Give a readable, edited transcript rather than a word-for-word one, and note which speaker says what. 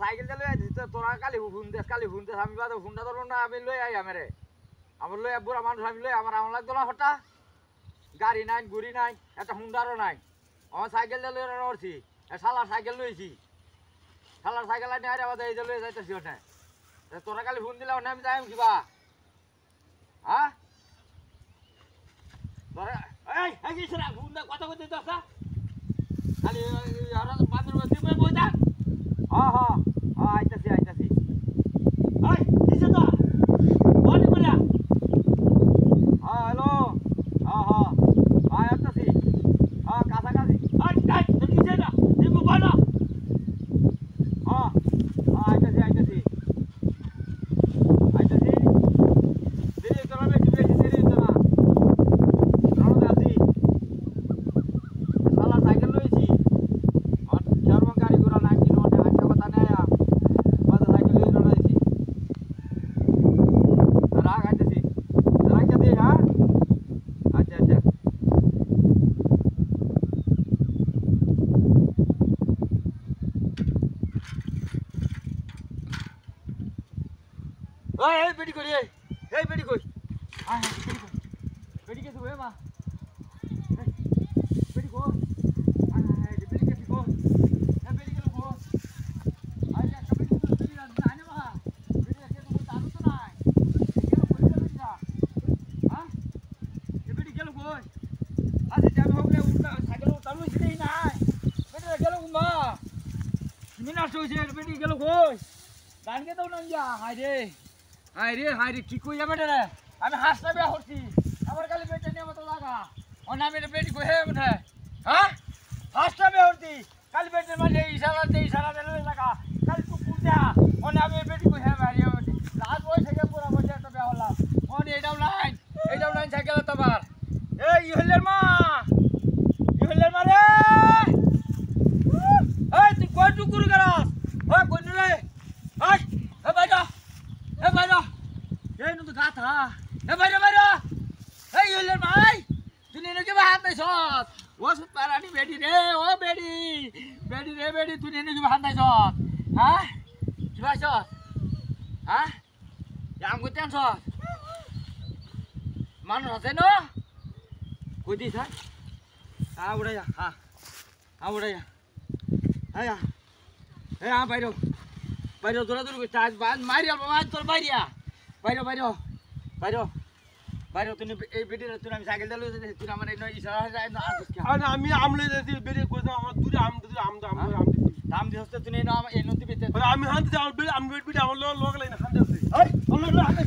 Speaker 1: cycle চালিয়ে আইছিস তো তোরা কালি ফোন দেস আমি বাদে ফোনটা ধরবো না আমি লই আই আমারে আমার লই বুড়া মানুষ আমি লই আমার লাগতো না হঠাৎ গাড়ি নাই গুড়ি নাই একটা হুন্ডারও নাই আমার সাইকেল চালিয়ে নড়ছি শালার সাইকেল লইছি শালার সাইকেল আনি আরে আমাদের এই যে লই যাইতেছি ওটা তোরা কালি ফোন দিলে আমি যাই কিবা হ্যাঁ তোরা এই কি সেরা ফোন দা কথা কইতে দছ খালি আর বান্দর দিবে বইতা হ্যাঁ আইতাছি এই কিছে তো বলি বলা হ্যালো হ্যাঁ আইতাছি কাছাকাছি এই কিছে না দিব বলা আইতাছি দেরি তোরা বেশি দেরি তো না রওনা আছি শালা সাইকেল লইছি আর চার গাড়ি ঘোড়া নাই কিনো একটা কথা নাই বাজে সাইকেল লই রওনা দিছি রাগ আইতাছি রাগ দে হ্যাঁ আচ্ছা এই বেটি কই এই বেটি কই বেটি কেসে কই মা বেটি কই বেটি কেসে কই বেটি গেল কই আই একটা বেটি তুই জানে মা বেটি কেসে তো জানো তো না গেল কই না হ্যাঁ এই বেটি গেল কই আজ যাবে হবে উঠা সাইকেল চালু ছিই না বেটি গেল মা মিনা সইছে বেটি গেল কই জানকে তো না যা হাই রে কি কই যাবে রে আমি হাসনা বিয়া হচ্ছি আমার খালি বেটে নিয়ে মতো লাগা ও নামে বেটি কই হে মনে হ্যাঁ হাসনা বিয়া হচ্ছি খালি বেটে মানে ইশারা দে লাগা খালি তু কুল দা ও নামে বেটি কই হে মারি হচ্ছি রাত বই থেকে পুরো বসে একটা বিয়া হলা ও এটাও লাইন সাইকেল তোমার এই ইহলের মা রে এই তুই কই টুকুর গরাস ও কই রে এই বাইরা এই নো তো গাথা বাইরা এই ইহলের মাই তুই নেকে হাত নাই সত ও সুত পারানি বেডি রে ও বেডি তুই নেকে হাত নাই সত হ্যাঁ কি ভাইছ হ্যাঁ আম কইতেন সত মানুষ আছে না কই দিছ উড়াইয়া উড়াইয়া বাইরে দৌড়া দৌড় করছে আজ মারি মাছ তোর বাইরে তুমি এই বেটি তুমি আমি সাইকেল চালু তুই আমার ইশারা
Speaker 2: আমি আমলে বেরিয়ে করে আমার দূরে আম
Speaker 1: দাম দিস তুই এই নদী পেতে
Speaker 2: আমি হাতে আমি বেটি আমার লোক লাইন হাতে আছে